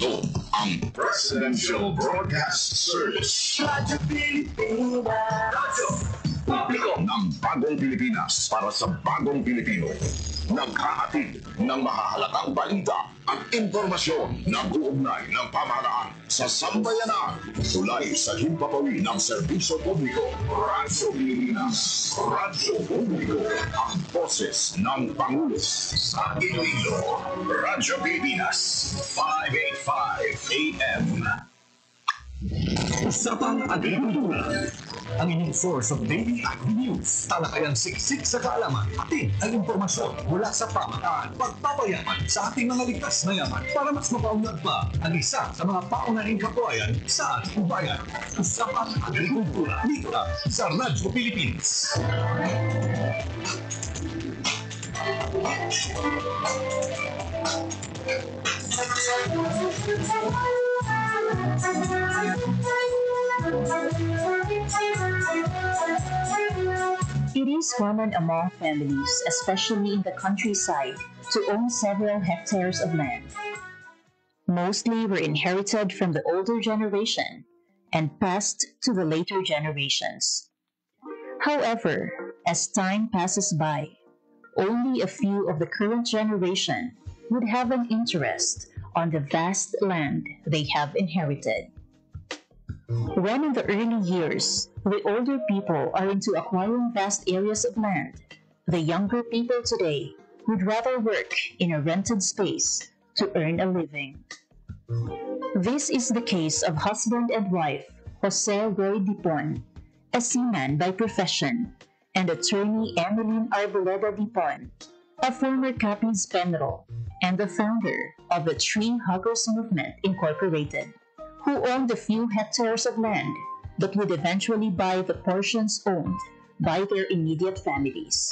Ito ang Presidential Broadcast Service. Radyo Pilipinas. Radyo Publiko ng Bagong Pilipinas para sa Bagong Pilipino. Naghahatid ng mahahalagang balita at impormasyon na buugnay ng pamahalaan sa sambayanan. Tulay sa himpapawid ng serbisyo publiko. Radyo Pilipinas. Radyo Publiko. Ang boses ng Pangulo sa Iloilo. Radyo Pilipinas. 585 AM. Usapang Agrikultura. Ang inyong source of daily agri-news. Talakayang siksik sa kaalaman. Atin ang impormasyon mula sa pamahalaan. Pagpapayaman sa ating mga likas na yaman para mas mapaunlad pa ang isa sa mga paunahing kabuhayan sa ating bayan. Usapang Agrikultura. Dito lang sa Radyo Pilipinas. It is common among families, especially in the countryside, to own several hectares of land. Mostly were inherited from the older generation and passed to the later generations. However, as time passes by, only a few of the current generation would have an interest on the vast land they have inherited. When in the early years, the older people are into acquiring vast areas of land, the younger people today would rather work in a rented space to earn a living. This is the case of husband and wife Jose Roy Dipon, a seaman by profession, and attorney Emeline Arboleda Dipon, a former Capiz General and the founder of the Tree Huggers Movement Incorporated, who owned a few hectares of land but would eventually buy the portions owned by their immediate families.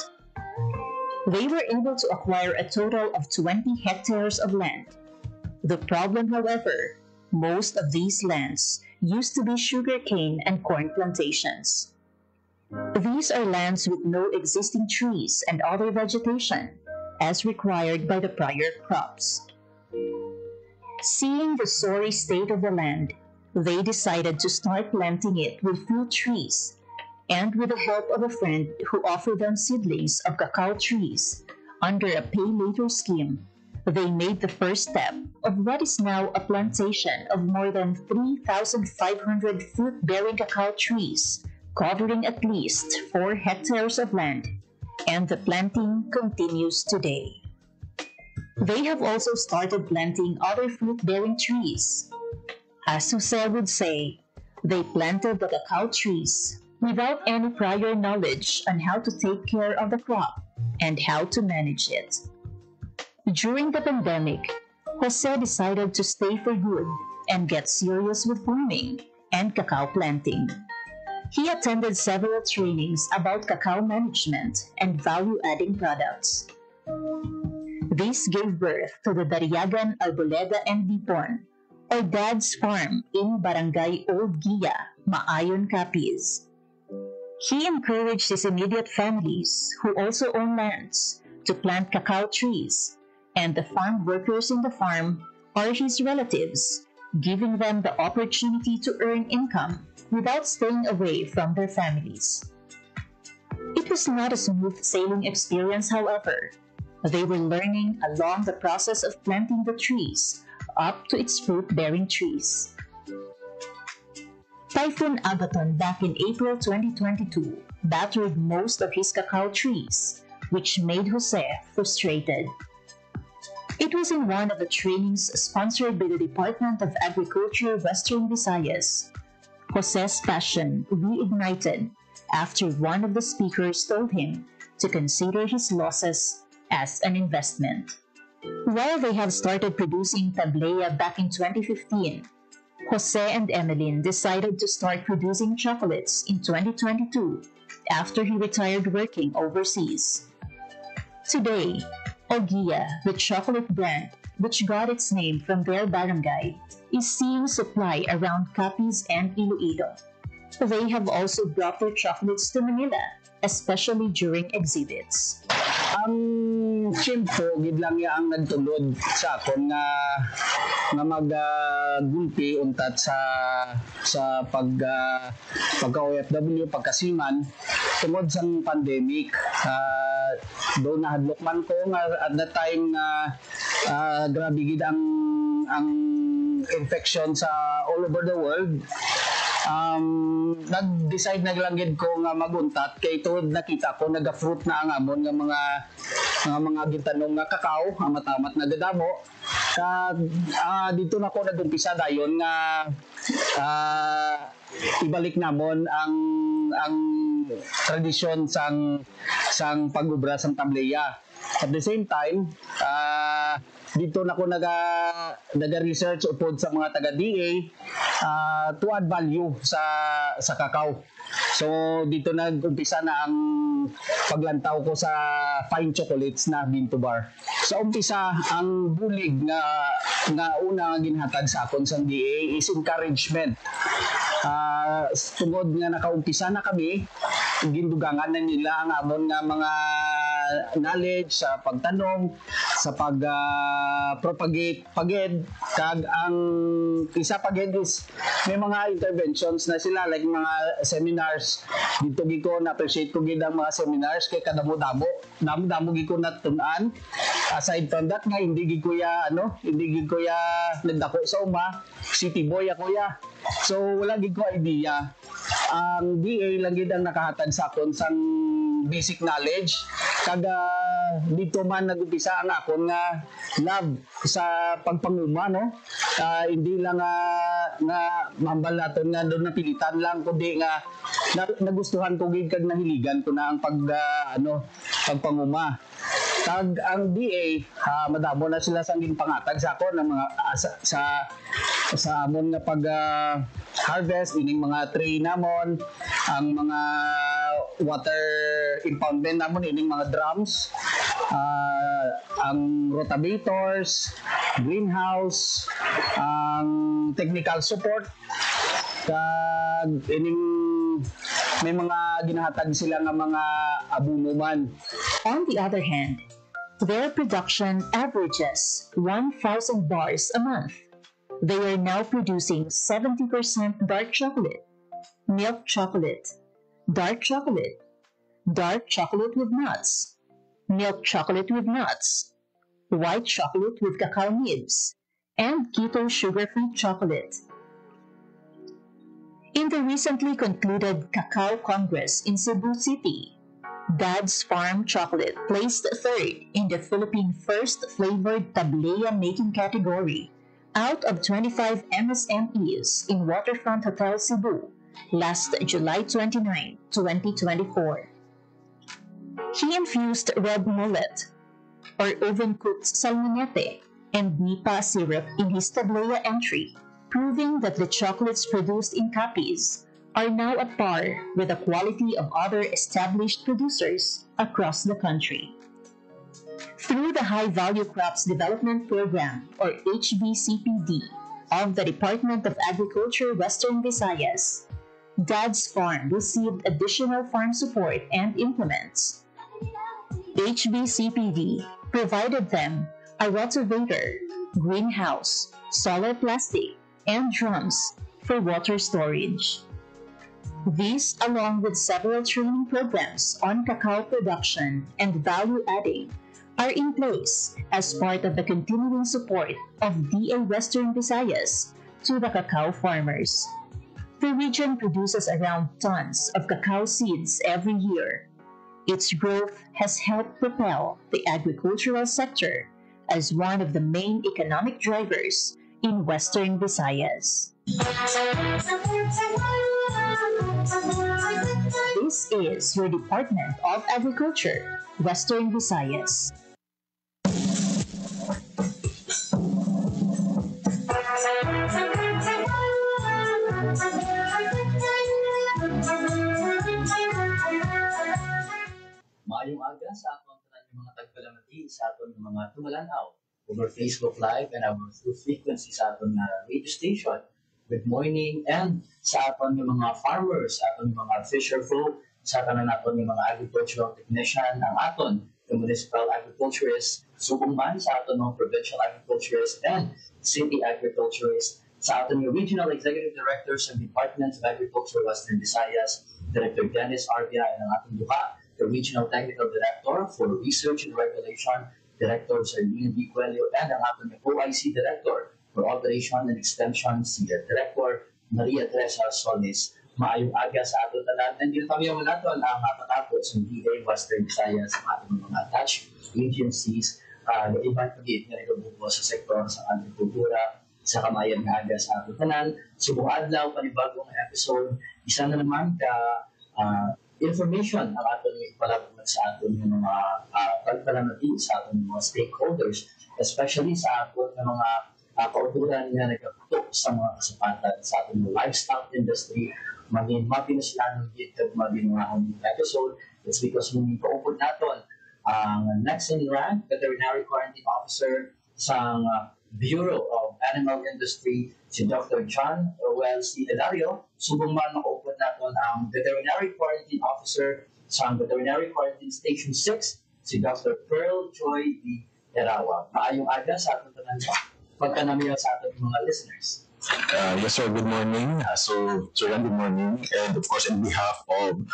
They were able to acquire a total of 20 hectares of land. The problem, however, most of these lands used to be sugarcane and corn plantations. These are lands with no existing trees and other vegetation, as required by the prior crops. Seeing the sorry state of the land, they decided to start planting it with fruit trees, and with the help of a friend who offered them seedlings of cacao trees under a pay-later scheme, they made the first step of what is now a plantation of more than 3,500 fruit-bearing cacao trees, covering at least 4 hectares of land, and the planting continues today. They have also started planting other fruit-bearing trees. As Jose would say, they planted the cacao trees without any prior knowledge on how to take care of the crop and how to manage it. During the pandemic, Jose decided to stay for good and get serious with farming and cacao planting. He attended several trainings about cacao management and value-adding products. This gave birth to the Dariagan Arboleda and Dipon, or Dad's Farm in Barangay Old Gia, Maayon, Capiz. He encouraged his immediate families, who also own lands, to plant cacao trees, and the farm workers in the farm are his relatives, giving them the opportunity to earn income without staying away from their families. It was not a smooth sailing experience, however. They were learning along the process of planting the trees up to its fruit-bearing trees. Typhoon Agaton back in April 2022 battered most of his cacao trees, which made Jose frustrated. It was in one of the trainings sponsored by the Department of Agriculture Western Visayas. Jose's passion reignited after one of the speakers told him to consider his losses as an investment. While they have started producing tablea back in 2015, Jose and Emeline decided to start producing chocolates in 2022 after he retired working overseas. Today, Ogia, the chocolate brand, which got its name from their barangay, is seeing supply around Capiz and Iloilo. They have also brought their chocolates to Manila, especially during exhibits. Ang tiyempo gid lang ya ang nagtulod sa akon nga maggulpi untat sa pagka OFW pagkasiman tungod sa pandemic. Do nahadlok man ko nga at that time grabe gid ang infection sa all over the world. Nag-decide na lang gid ko nga maguntat kay tungod nakita ko naga-fruit na ang amon nga mga gintanong nga kakao amatamat na dadamo. Dito na ko nagumpisa dayon nga ibalik namon ang tradisyon sang pag-ubra sang tableya. At the same time, dito na ko naga-research upod sa mga taga-DA to add value sa kakao. So dito nag-umpisa na ang paglantaw ko sa fine chocolates na bean to bar. Sa umpisa, ang bulig nga una nga ginhatag sa akon sang DA is encouragement. Tungod nga nakaumpisa na kami, gindugangan na nila ang amon nga mga knowledge sa pagtanong, sa pag-propagate paged, kag ang isa paged is may mga interventions na sila like mga seminars. Dito giko na appreciate ko gid ang mga seminars kay kadamo-damo gid ko natun-an. Aside from that nga hindi gid ko ya nagdako sa uma, city boy ako ya. So wala gid ko idea. Ang DA lang gid ang nakahatag sa akon sang basic knowledge. Dito man nag-umpisa ang akon nga love sa pagpanguma, no? Hindi lang nga mambal naton nga doon napilitan lang kundi nga nagustuhan ko gid kag nahiligan ko na ang pagpanguma. Kag ang DA madamo na sila sang ginpangatag sa akon ng mga sa amon nga pag harvest ining mga tray namon, ang mga water impoundment namon ining mga drums, ang rotavators, greenhouse, ang technical support, kag ining may mga ginahatag sila nga mga abuno man. On the other hand, their production averages 1,000 bars a month. They are now producing 70% dark chocolate, milk chocolate, dark chocolate with nuts, milk chocolate with nuts, white chocolate with cacao nibs, and keto sugar-free chocolate. In the recently concluded Cacao Congress in Cebu City, Dad's Farm Chocolate placed third in the Philippine First Flavored Tableya Making category out of 25 MSMEs in Waterfront Hotel Cebu last July 29, 2024. He infused red mullet, or oven-cooked salmonete, and nipa syrup in his Tableya entry, proving that the chocolates produced in Capiz are now at par with the quality of other established producers across the country. Through the High Value Crops Development Program, or HVCPD, of the Department of Agriculture Western Visayas, Dad's Farm received additional farm support and implements. HVCPD provided them a rotavator, greenhouse, solar plastic, and drums for water storage. These, along with several training programs on cacao production and value adding, are in place as part of the continuing support of DA Western Visayas to the cacao farmers. The region produces around tons of cacao seeds every year. Its growth has helped propel the agricultural sector as one of the main economic drivers in Western Visayas. This is your Department of Agriculture, Western Visayas. Maayong aga sa aton tanan mga tagpalamati sa aton mga tumalanaw over Facebook Live and our full frequency sa aton radio station. Good morning, and sa aton mga farmers, sa aton mga fisher folk, sa tanan naton mga agricultural technician, ang aton the municipal agriculturists, subong man sa aton mga provincial agriculturists and city agriculturists, sa aton mga regional executive directors and departments of agriculture Western Visayas, Director Dennis Arbia, and ang ating duha, the regional technical director for research and regulation, Director Sardina B. Coelho, and ang ating OIC director for operation and extension, Senior Director Maria Teresa Solis. Maayong aga sa ato tanan. And yun kami yung naton ang patapos ng DA Western Visayas sa ating mga attached agencies na ibang pagit na nagabubo sa sektor sa agrikultura, sa kamayan nga aga sa ato tanan. Subong adlaw, panibagong episode, isa na naman ka information ang aton ipalabot sa aton ng mga pagpalamati sa aton mga stakeholders, especially sa aton ng mga kauturan na nagkaputok sa mga kasapatan sa aton mga livestock industry, maging mapinaslan ng gitag maging mga episode. It's because mong paupod naton ang next in rank veterinary quarantine officer sa Bureau of Animal Industry, si Dr. John Roel C. Hilario. Subong man makaupod naton ang veterinary quarantine officer sa Veterinary Quarantine Station 6, si Dr. Pearl Joy D. Herawa. Maayong aga sa ating tanan pagkanamiyo sa ating mga listeners. Yes, sir. Good morning. Sir, good morning. And of course, on behalf of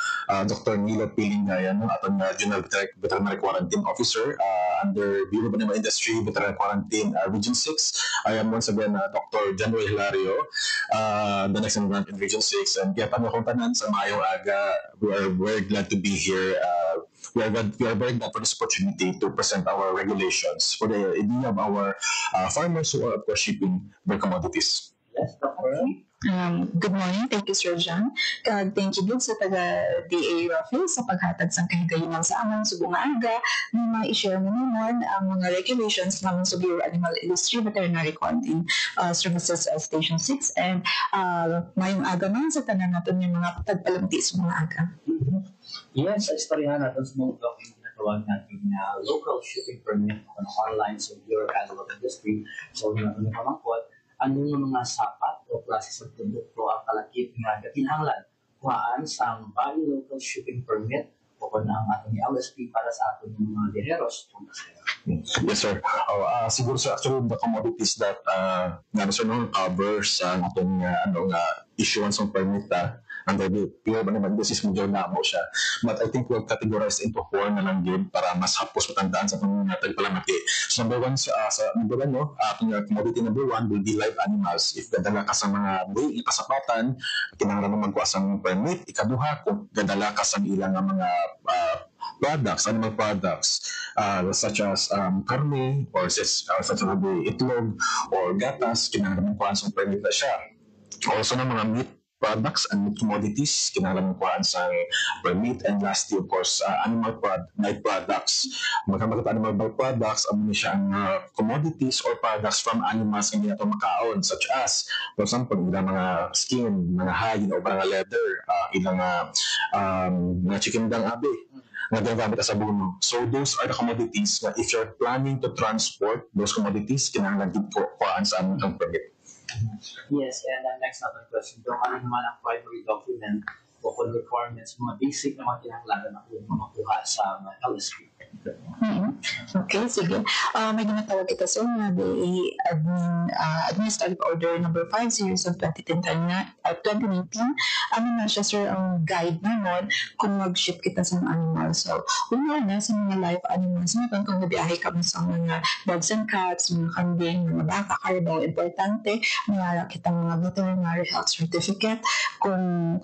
Dr. Nilo Pilingayan, atong Regional Veterinary Quarantine Officer under Bureau of Animal Industry, Veterinary Quarantine Region 6. I am once again Dr. General Hilario, the next in rank in Region 6. And kaya kami akong tanan sa Mayong Aga. We are very glad to be here. We are very glad for this opportunity to present our regulations for the idea of our farmers who are, of course, shipping their commodities. Yes, Dr. Good morning. Thank you, Sir John. Thank you din sa taga-DA Rafael sa paghatag sa kahigayunan sa amon subong aga na ma-share mo naman ang mga regulations naman sa Bureau of Animal Industry Veterinary Quarantine Services Station 6 and mayong aga man sa tanan natin yung mga pagpalamti sa mga aga. Yes, sa istoryahan natin sa mga document na tawag natin na local shipping permit on online sa Bureau of Animal Industry. So, natin pamangkot, ano ng mga sapat o klase sa produkto ang kalakip nga kinahanglan kuhaan sa bali local shipping permit o kung ang ating LSP para sa ating mga biheros. Yes, sir. Siguro, sir, actually, the commodities that sir, cover sa atong issuance ng permit under the Bureau of Animal Industry medyo namo siya. But I think we'll categorize into 4 na lang yun para mas hapos matandaan sa itong tagpalamati. So number 1, ating commodity number 1 will be live animals. If gadala ka sa mga buhay, ipasapatan, kinahanglan mo magkuha sa permit. Ikaduha, kung gadala ka sa ilang mga products, animal products, such as karne, or such as itlog, or gatas, kinahanglan mo magkuha sa permit na siya. Also na mga meat products and meat commodities, kinahanglan mo kuhaan sa permit. And lastly, of course, animal products. Magkabagat animal products, siya ang commodities or products from animals na hindi nato makaon, such as, for example, ilang mga skin, mga hide, o mga leather, ilang mga chicken dang abe, na ginagamit sa buno. So those are the commodities na if you're planning to transport those commodities, kinahanglan din kuhaan sa aming permit. Yes, and the next other question, kung ano naman ang primary document o kung requirements, mga basic na mga kinahanglan na makuha sa LSP. Okay, sige. May ginatawag ito sa mga Administrative Order number 5 series of 2019. Ano na siya, sir, ang guide naman kung mag-ship kita sa mga animals. So, una na sa mga live animals natin, kung nabiyahe kami sa mga dogs and cats, mga kambing, mga baka, carabao, importante, mayara kitang mga veterinary health certificate kung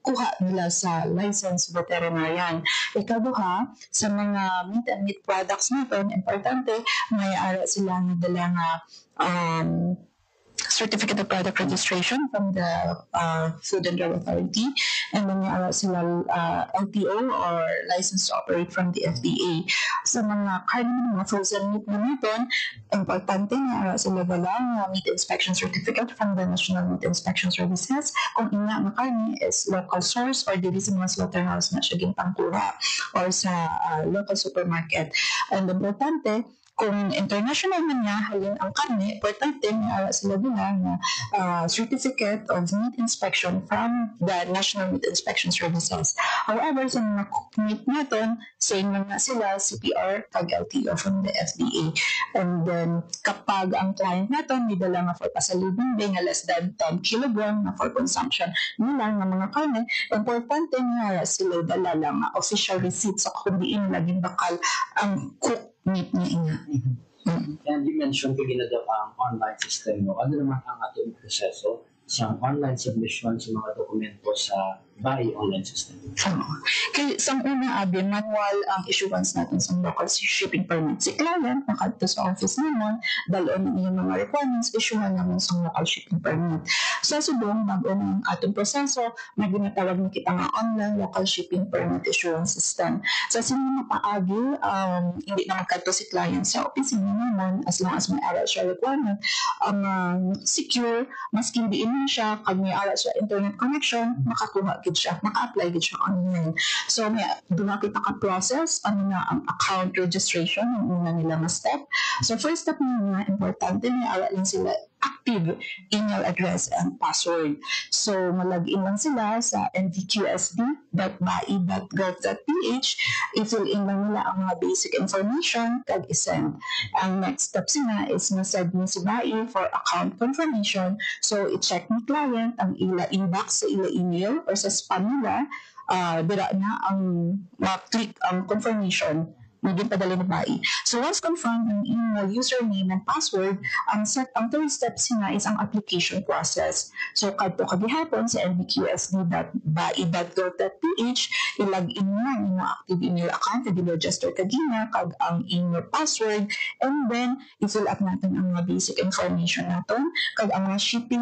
kuha nila sa license veterinarian. Ikaduha, sa mga meat and meat products natin, importante, may ara sila na dala nga Certificate of Product Registration from the Food and Drug Authority, and then may ara sila LTO or License to Operate from the FDA. Sa mga karne, mga frozen meat na natin, importante na ara sila dala nga Meat Inspection Certificate from the National Meat Inspection Services kung ina na karne is local source or dili sa mga slaughterhouse na siya gintangkuha or sa local supermarket. And importante, kung international man niya, halin ang karne, importante may sila nila na certificate of meat inspection from the National Meat Inspection Services. However, sa mga meat natin, same lang na sila, CPR, kag LTO from the FDA. And then, kapag ang client natin, may dala nga for pasalubong din, nga less than 10 kilogram na for consumption nila ng mga karne, importante nga sila dala lang official receipt sa kung diin laging bakal ang cook meat niya. And you mentioned kagina daw ang online system, no? Ano naman ang atong proseso sa online submission sa mga dokumento sa BAI online system? Kaya sa una, manual ang issuance natin sa local shipping permit. Si client, nakadto sa office naman, dalon ang iyong mga requirements, issuehan naman sa local shipping permit. Sa subong, bago ng atong proseso, may ginatawag na kita nga online local shipping permit issuance system. Sa sino mapaagi, hindi naman kadto si client sa opisina naman, as long as may aral siya requirement, secure, maski diin na siya, kag may aral siya internet connection, makakuha gid siya, maka-apply gid siya online. So, may doon kita ka-process, ano na ang account registration, ang una nila na step. So, first step na importante, may aral lang sila active email address and password. So, mag-login lang sila sa nvqsd.bai.gov.ph, i-fill in lang nila ang mga basic information, kag isend. Ang next step sila is masend mo si BAI for account confirmation. So, i-check ni client ang ila inbox sa ila email or sa spam nila, dira na ang click ang confirmation maging padala ni BAI. So once confirmed ang email, username, and password, ang third step sina is ang application process. So kadto kagihapon sa nvqsd.bai.gov.ph, i-login mo ang inyong active email account, i-register kagina, kag ang email password, and then i-fill up natin ang mga basic information natin, kag ang mga shipping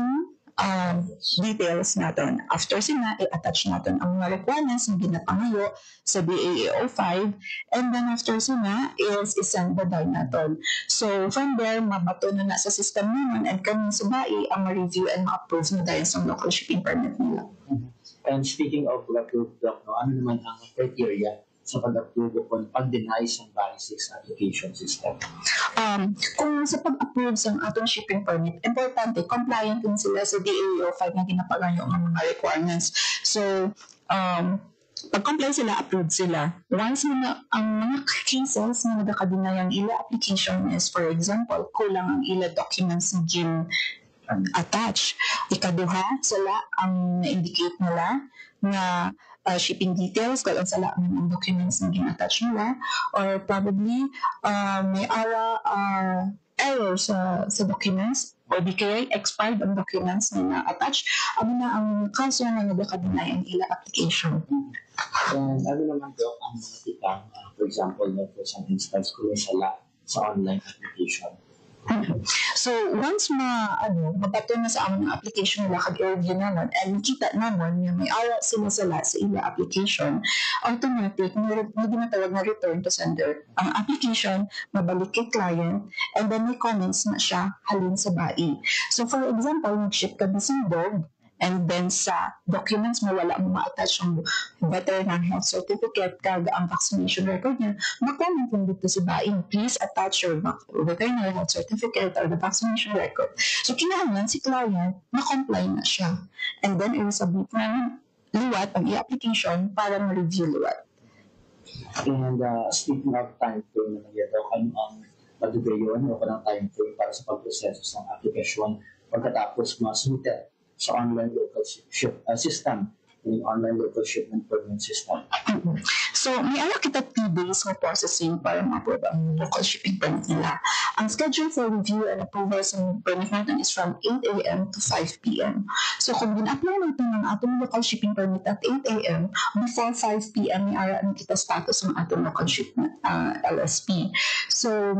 details natin. After sina, i-attach natin ang mga requirements na ginapangayo sa BAAO 5, and then after sina is isend the dime natin. So from there, mabato na sa system naman and kami sa BAI ang ma-review and ma-approve na dahil sa local shipping permit nila. And speaking of approved, ano naman ang criteria sa pag-approve o pag-deny sa BAI 6 application system? Kung sa pag-approve sa atong shipping permit, importante, compliant din sila sa DAO 5 na ginapagayo ang mga requirements. So, pag-comply sila, approved sila. Once na ang mga cases na nagkakadinay ang ila application is, for example, kulang ang ila documents na attach. Ikaduha, sila ang na-indicate nila na shipping details, kung sala ang documents na gina-attach nila, or probably may error sa documents, o di kaya expired ang documents na na-attach, ano na ang kaso na nagkakadinay ang ila application. And ano naman daw ang mga tikang, for example, for some instance, kung sala sa online application? So once mabato na sa among application nila kag i-review naman and makita naman nga may ara sila sa ila application, automatic may ginatawag na return to sender ang application, mabalik kay client, and then may comments na siya halin sa BAI. So for example, mag-ship ka bising dog, and then sa documents mo wala mo ma-attach ang veterinary health certificate kag ang vaccination record niya, mag-comment lang dito si BAI, please attach your veterinary health certificate or the vaccination record. So kinahanglan si client na-comply na siya, and then i-submit na liwat ang i-application para ma-review liwat. And speaking of time frame naman yan daw, ano ang madugayon o parang time frame para sa pag-proseso ng application pagkatapos ma-submit sa online local system, yung online local shipment permit system? So, may ala kita 2 days na processing para ma-approve ang local shipping permit nila. Ang schedule for review and approval sa permit natin is from 8 a.m. to 5 p.m. So, kung gina-apply natin ang atong local shipping permit at 8 a.m., before 5 p.m. may ara na kita status ng atong local shipment LSP. So,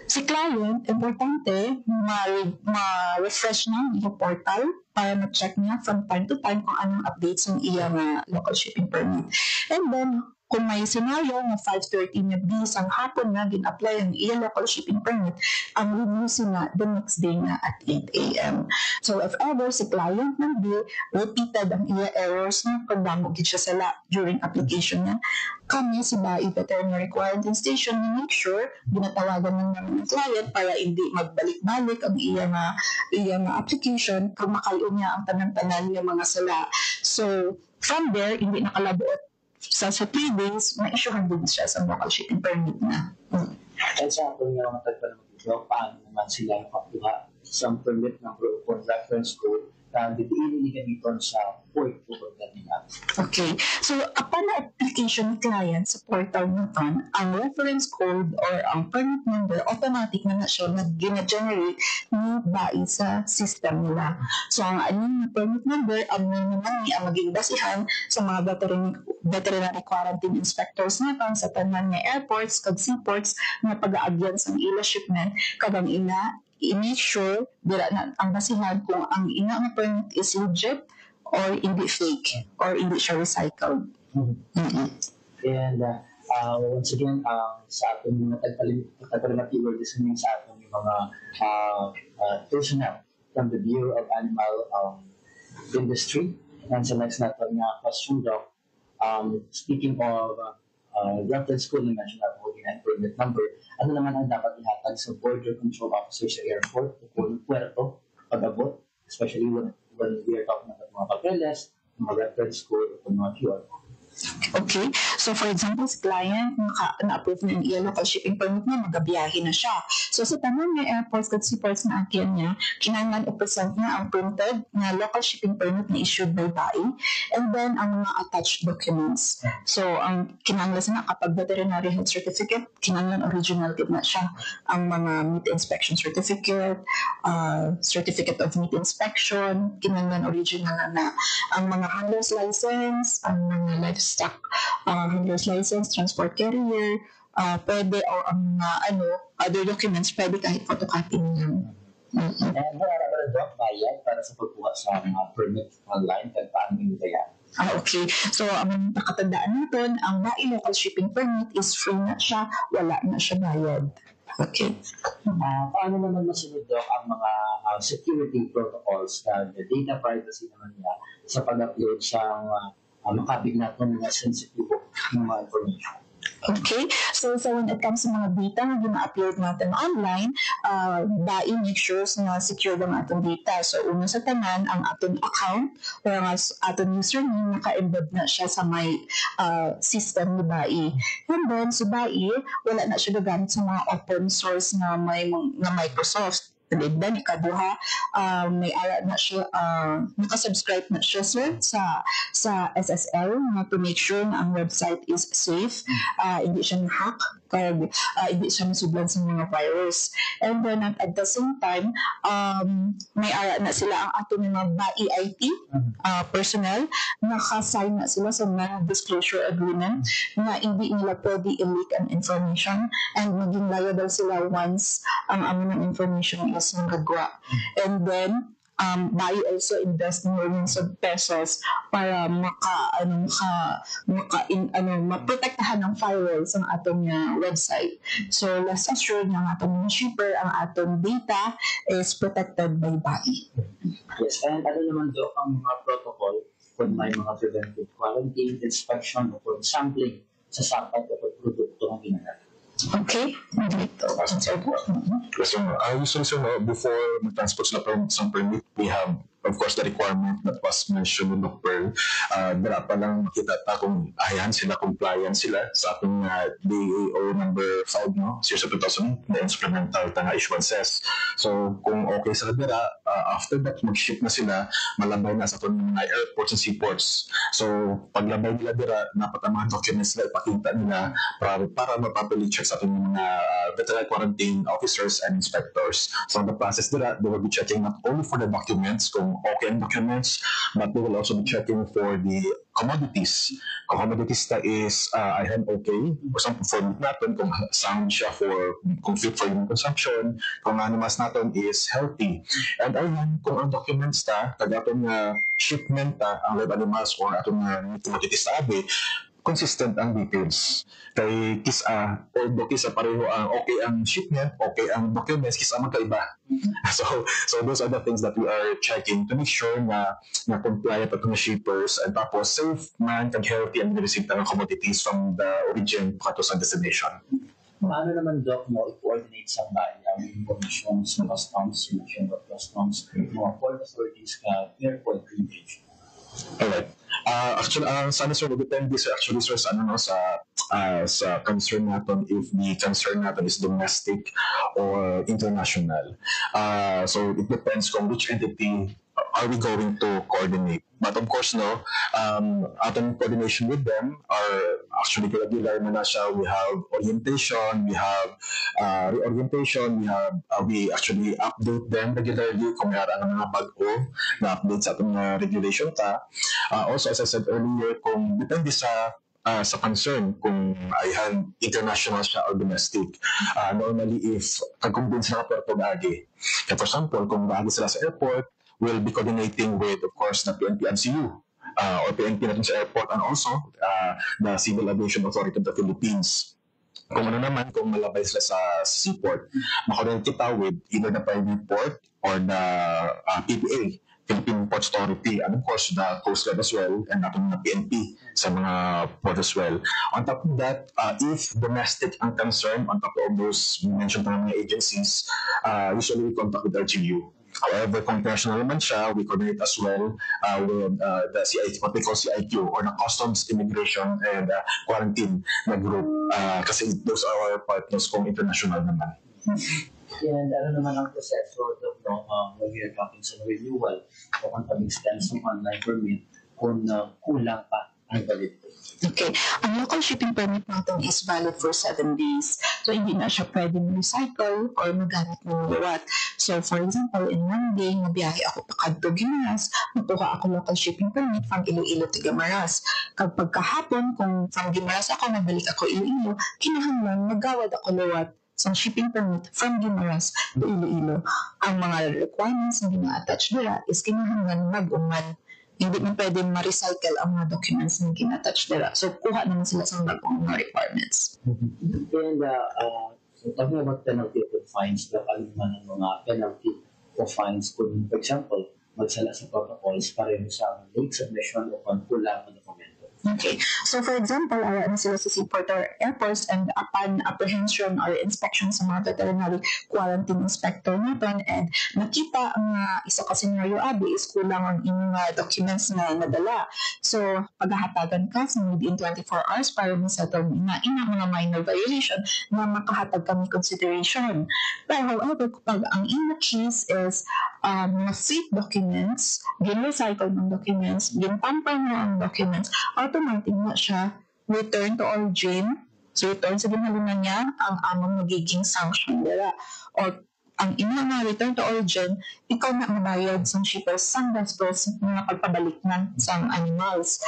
si client, importante, ma-refresh na yung portal para ma-check niya from time to time kung anong updates ng iyang local shipping permit. And then, kung may scenario na 5:30 na bisang hapon na gin-apply ang iya local shipping permit, ang review na the next day na at 8 a.m. So if ever si client ng bill, repeated ang iya errors na pagdamo gid siya sala during application niya, kami si BAI Veterinary Quarantine Station na make sure ginatawagan ng namin ng client para hindi magbalik-balik ang iya nga application kung makayo niya ang tanan-tanan niya mga sala. So from there, hindi nakalabuot sa 3 days, ma-issuehan din siya sa local shipping permit na. At sa ating mga tagpalamatito, paano naman sila pakuha sa permit number o reference code na didiinin ka dito sa port pupunta nila. Okay. So, upon application ni client sa portal naton, ang reference code or ang permit number, automatic na siya na gina-generate ni BAI sa system nila. So, ang anong permit number, ang naman ni ang maging basihan sa mga veterinary quarantine inspectors naton sa tanan nga airports kag seaports na pag-aagyan sa ila shipment kadang ina i-make sure dira na ang basihan kung ang ina nga permit is legit or hindi fake or hindi siya recycled. And once again, sa ating mga tagpalimatiwag listening sa ating mga personnel from the Bureau of Animal Industry. And sa next natin nga question, Doc, speaking of reference code na mention natin o permit number, ano naman ang dapat ihatag sa border control officer sa airport o kung puerto pag-abot, especially when we are talking about mga papeles, mga reference code o mga QR. Okay. So, for example, si client, na-approve na yung local shipping permit niya, magabiyahe na siya. So, sa tanong ng airports at seaports na akin niya, kinangan i-present niya ang printed na local shipping permit na issued by BAI and then ang mga attached documents. So, ang kinangan na kapag veterinary health certificate, kinangan original na siya. Ang mga meat inspection certificate, certificate of meat inspection, kinangan original na. Ang mga handler's license, ang mga livestock handler's license, transport carrier, pwede o ang other documents, pwede kahit photocopy niyo. And wala ba na bayad para sa pagkuha sa mga permit online kung paano yung bayad? Okay. So, ang nakatandaan natin, ang BAI local shipping permit is free na siya, wala na siya bayad. Okay. Paano naman masunod, Doc, ang mga security protocols na data privacy naman niya sa pag-upload sa makabig natin mga sensitive mga information? Okay, so when it comes sa mga data na gina-upload natin online, BAI make sure na secure ang atong data. So una sa tanan, ang atong account o ang atong username naka-embed na siya sa may system ni BAI. And then sa BAI, wala na siya gagamit sa mga open source na Microsoft. Then ikaduha, may ara na siya, nakasubscribe na siya sir sa SSL na to make sure na ang website is safe, hindi siya na-hack, kaya hindi siya masublan sa mga virus. And then at the same time, may ara na sila ang ato mga BAI IT personnel, nakasign na sila sa non-disclosure agreement na hindi nila pwede i-leak ang information and maging liable sila once ang aming information is nagagawa. And then, BAI also invest millions of pesos para maprotektahan ng firewalls ang atong website. So, let's assure na ang atong shipper, ang atong data is protected by BAI. Yes, and ano naman do ang mga protocol kung may mga preventive quarantine, inspection, o kung sampling sa sample o produkto ng ginagawa? Okay. So, usually, before mag-transport sila some permit, we have, of course, the requirement that was mentioned in Dr. Dara pa lang makita ta kung ayan sila, compliant sila sa ating DAO number 5, no? Series of 2000, the instrumental tanga issuances. So, kung okay sila dira, after that, mag-ship na sila, malabay na sa itong mga airports and seaports. So, paglabay nila dira, dapat ang mga documents nila ipakita nila para ma-properly check sa ating mga veterinary quarantine officers and inspectors. So, the process dira, they will be checking not only for the documents, kung okay ang documents, but they will also be checking for the commodities. Kung commodities na is ayan okay, for example, for meat natin, kung sound siya kung fit for human consumption, kung animals natin is healthy. And ayan, kung ang documents na, kag atong shipment ang live animals or atong commodities na abi, consistent ang details. Kay although kisa pareho ang okay ang shipment, okay ang documents, kisa magkaiba. So those are the things that we are checking to make sure na compliant at mga shippers and tapos safe man kag healthy ang receipt ng commodities from the origin to sa destination. Paano naman, Doc, mo i-coordinate sa bayan ang information sa customs, National Customs, mga port authorities ka, airport communication? Alright. Actually, sana sir, depende sir, actually sir, sa sa concern natin if the concern natin is domestic or international. So it depends kung which entity are we going to coordinate. But of course, no, ating coordination with them are actually regular na siya. We have orientation, we have reorientation, we actually update them regularly kung mayroon ang mga bago na update sa atong regulation ta. Also, as I said earlier, kung depende sa concern kung ay international siya or domestic. Normally, if kag-convince na Puerto Agi, for example, kung bago sila sa airport, we'll be coordinating with, of course, the PNP MCU or PNP natin sa airport and also the Civil Aviation Authority of the Philippines. Kung ano naman, kung malabay sila sa seaport, makaroon kita with either the private port or the PPA, Philippine Ports Authority, and of course, the Coast Guard as well, and natin na PNP sa mga port as well. On top of that, if domestic ang concern, on top of those mentioned ng mga agencies, usually we contact with LGU. However, kung international naman siya, we coordinate as well with the CIQ, what we call CIQ, or the Customs, Immigration, and Quarantine na group. Kasi those are our partners kung international naman. And ano naman ang proseso when we are talking sa renewal o kung pag-extend sa online permit kung kulang pa ang validity? Okay. Ang local shipping permit natin is valid for 7 days. So, hindi na siya pwedeng recycle or magamit ng liwat. So, for example, in one day, mabiyahe ako pa kadto Guimaras, makuha ako local shipping permit from Iloilo to Guimaras. Kapag kahapon, kung from Guimaras ako, mabalik ako Iloilo, kinahanglan, magawad ako liwat sa shipping permit from Guimaras to Iloilo. Ang mga requirements na gina-attach nila is kinahanglan mag-uman. Hindi mo pwedeng ma-recycle ang mga documents na gina-attach nila. So, kuha naman sila sa bagong mga requirements. And so talking about penalty of fines, nakalima ng mga penalty o fines kung, for example, magsala sa protocols pareho sa late submission o kulang ng dokumento. Okay. So, for example, na sila sa seaport or airports and upon apprehension or inspection sa mga veterinary quarantine inspector natin and nakita ang isa ka scenario is kulang ang inyong documents na nadala. So, paghahatagan ka sa within 24 hours para mo sa itong mga minor violation na makahatag kami consideration. But however, kapag ang inyong case is mga fake documents, gin-recycle ng documents, gin-tamper na ang documents, automatic na siya return to origin. So, return sa ginhalina niya ang among magiging sanction nila. Or, ang inyong na return to origin, ikaw na mabayad sa shipper sang gastos na pagpabalik na sa animals.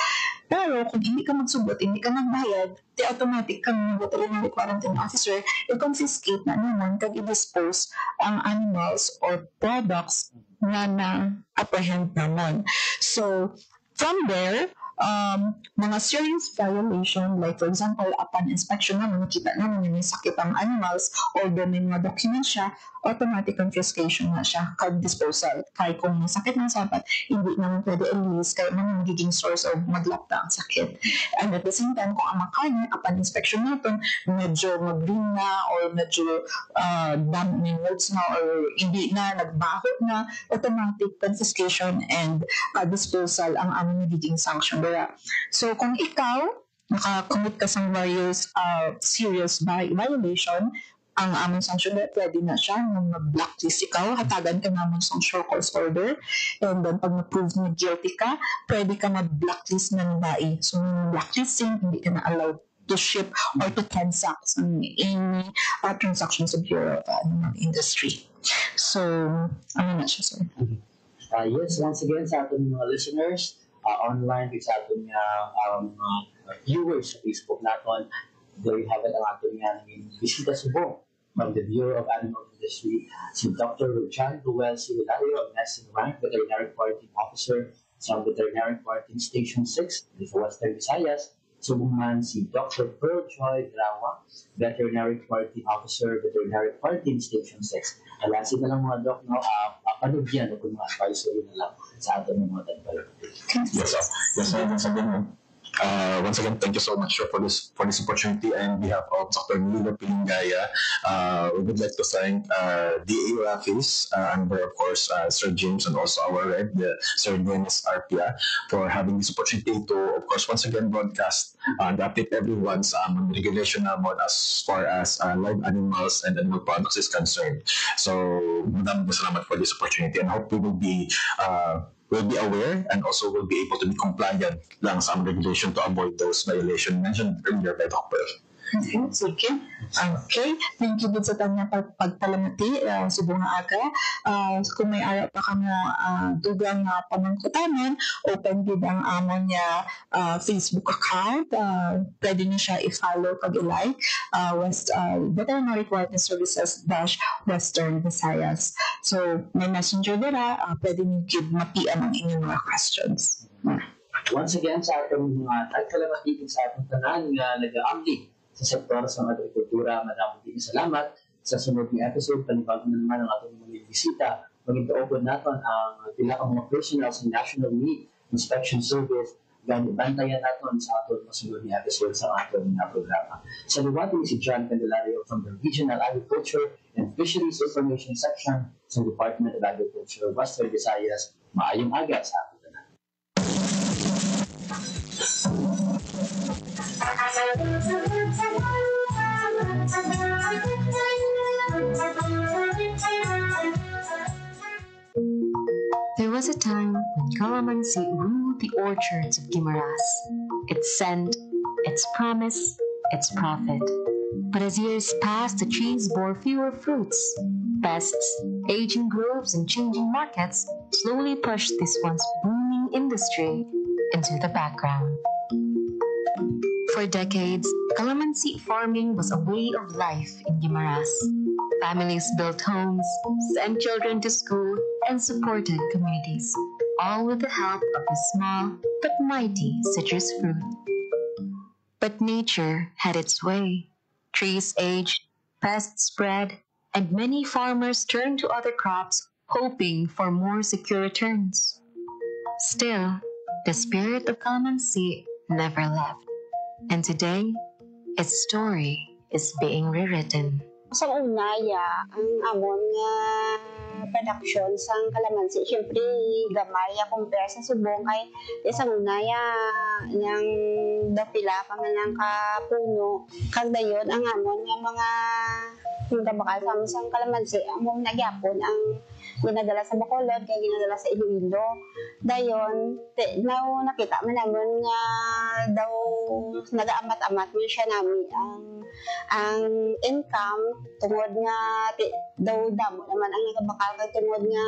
Pero, kung hindi ka magsugot, hindi ka nagbayad, di automatic kang veterinary quarantine officer, i-confiscate na naman kag i-dispose ang animals or products na na-apprehend naman. So, from there, mga serious violation, like for example, upon inspection naman, nakita naman yung may sakit ang animals, although may mga documents siya, automatic confiscation na siya, card disposal. Kaya kung may sakit ng sapat, hindi naman pwede i-release, kaya naman magiging source of maglapta ang sakit. And at the same time, kung ang makanya, upon inspection natin, medyo mag-green na, or medyo damaging words na, or hindi na, nagbaho na, automatic confiscation and disposal ang aming magiging sanction. So, kung ikaw, nakakumit ka sa various serious violation, ang aming sanction na pwede na siya nung mag-blacklist ikaw, hatagan ka naman sa show cause order, and then pag na-prove na guilty ka, pwede ka mag-blacklist ng BAI. So, blacklisting, hindi ka na allowed to ship or to transact on any transactions of Bureau of Industry. So, ano na siya, sir? Yes, once again, sa ating mga listeners, online, sa ating viewers sa Facebook natin, there you have it ang ating bisita Subo from the Bureau of Animal Industry, si Dr. John Ruel C. Hilario, ang National Rank Veterinary Quarantine Officer sa Veterinary Quarantine Station 6 sa Western Visayas, Subuhan si Dr. Pearl Joy Grawa, Veterinary Quality Officer, Veterinary Quality in Station 6. Alasin na lang mga doc, no? Panugyan o kung mga advisory na lang sa atin ng mga tagpalamati. Yes, sir. Yes, sir. Once again, thank you so much sir, for this opportunity. And on behalf of Dr. Milo Pilingaya, we would like to thank DA Rafis, and of course Sir James, and also our Red, Sir Dennis Arpia, for having this opportunity to, of course, once again broadcast and update everyone sa regulation naman as far as live animals and animal products is concerned. So, maraming salamat for this opportunity, and hope we will be aware and also will be able to be compliant lang sa regulation to avoid those violations mentioned earlier by Dr. Sige. Okay. Thank you din sa tanya pagpalamati subong nga aga. Kung may ara pa ka nga dugang panangkutanan, open din ang amon niya Facebook account. Pwede niyo siya i-follow pag i-like. Veterinary Quality Services Western Visayas. So, may messenger dira, pwede niyo mapian ang inyong mga questions. Once again, sa atong mga tagkalamati sa atong tanan nga nag-aamli sa sektor sa agrikultura, maraming din salamat. Sa sunod ng episode, panibago na naman ang atong mga bisita. Maging-open natin ang pila ka mga personnel sa National Meat Inspection Service. Bantayan natin sa atong masunod ng episode sa atong programa. Sa liwati si John Candelario from the Regional Agriculture and Fisheries Information Section sa Department of Agriculture, Western Visayas. Maayong aga sa ating tanan. There was a time when calamansi ruled the orchards of Guimaras. Its scent, its promise, its profit. But as years passed, the trees bore fewer fruits. Pests, aging groves, and changing markets slowly pushed this once booming industry into the background. For decades, calamansi farming was a way of life in Guimaras. Families built homes, sent children to school, and supported communities, all with the help of the small but mighty citrus fruit. But nature had its way. Trees aged, pests spread, and many farmers turned to other crops, hoping for more secure returns. Still, the spirit of calamansi never left. And today, its story is being rewritten. Sa unaya, ang amon nga production sang kalamansi, syempre gamay compare sa subong kay isang unaya yang dapila pa man lang ka puno kag dayon ang amon nga mga bakal sa amin sang kalamansi amon nagyapon ang ginadala sa Bacolod kay ginadala sa Iloilo. Dayon nakita man namon nga daw nagaamat-amat man siya nami ang income tungod nga daw damo naman ang nagabakal kay tungod nga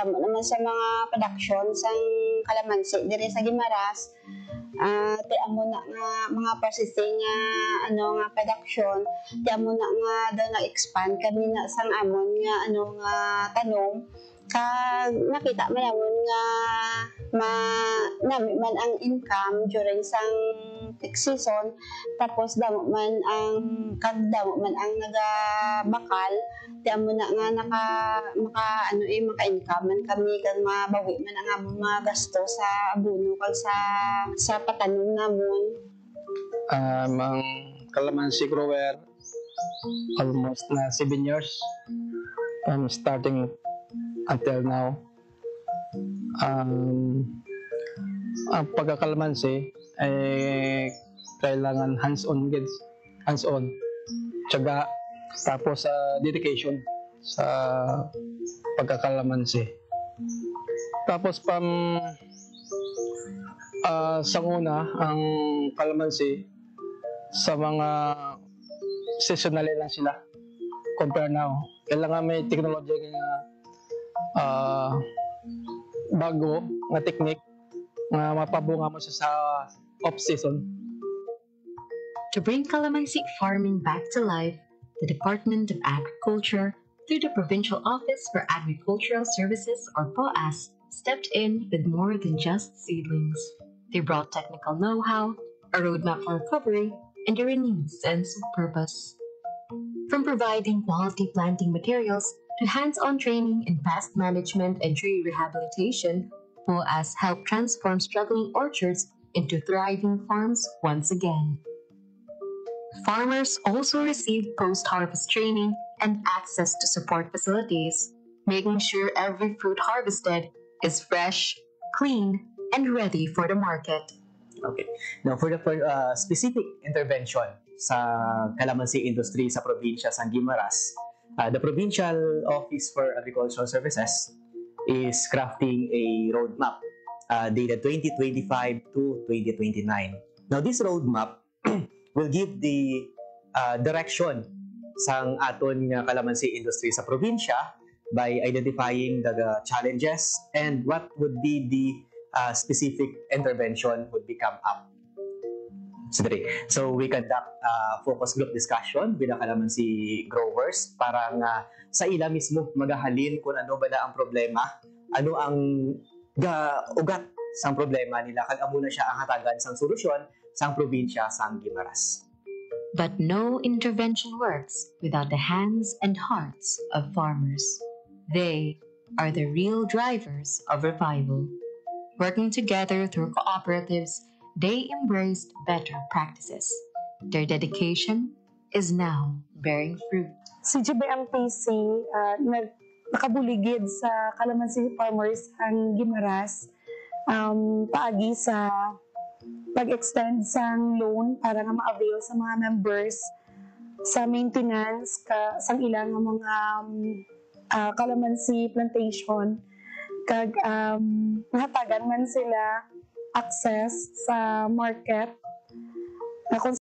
damo naman sa mga production sang kalamansi diri sa Guimaras. Ti amo na nga mga processing nga nga production ti amo na nga daw na-expand kami na sang amon nga nga tanom kag nakita man namon nga nami man ang income during sang peak season tapos damo man ang nagabakal ti amo na nga maka-income man kami kag mabawi man ang among mga gasto sa abono kag sa patanom namon. Ang calamansi grower almost na 7 years starting until now. Ang pagkakalamansi ay kailangan hands-on, tiyaga, tapos dedication sa pagkakalamansi. Tapos sa una, ang kalamansi sa mga seasonal lang sila compare now. Kailangan may technology nga bago nga technique nga mapabunga mo sa off-season. To bring calamansi farming back to life, the Department of Agriculture, through the Provincial Office for Agricultural Services or POAS, stepped in with more than just seedlings. They brought technical know-how, a roadmap for recovery, and a renewed sense of purpose. From providing quality planting materials to hands-on training in pest management and tree rehabilitation, POAS help transform struggling orchards into thriving farms once again. Farmers also receive post-harvest training and access to support facilities, making sure every fruit harvested is fresh, clean, and ready for the market. Okay. Now, for the specific intervention sa calamansi industry sa probinsya sa Guimaras, the Provincial Office for Agricultural Services is crafting a roadmap dated 2025 to 2029. Now, this roadmap will give the direction sang aton nga calamansi industry sa probinsya by identifying the challenges and what would be the specific intervention would become up. So we conduct focus group discussion with the calamansi growers para nga sa ila mismo magahalin kung ano ba na ang problema, ano ang ugat sang problema nila kag amo na siya ang hatagan sang solusyon sang probinsya sang Guimaras. But no intervention works without the hands and hearts of farmers. They are the real drivers of revival. Working together through cooperatives, they embraced better practices. Their dedication is now bearing fruit. Si GBMPC nakabuligid sa calamansi farmers ang Guimaras paagi sa pag-extend sang loan para nga ma-avail sa mga members sa maintenance sang ilang mga calamansi plantation kag nahatagan man sila access sa market na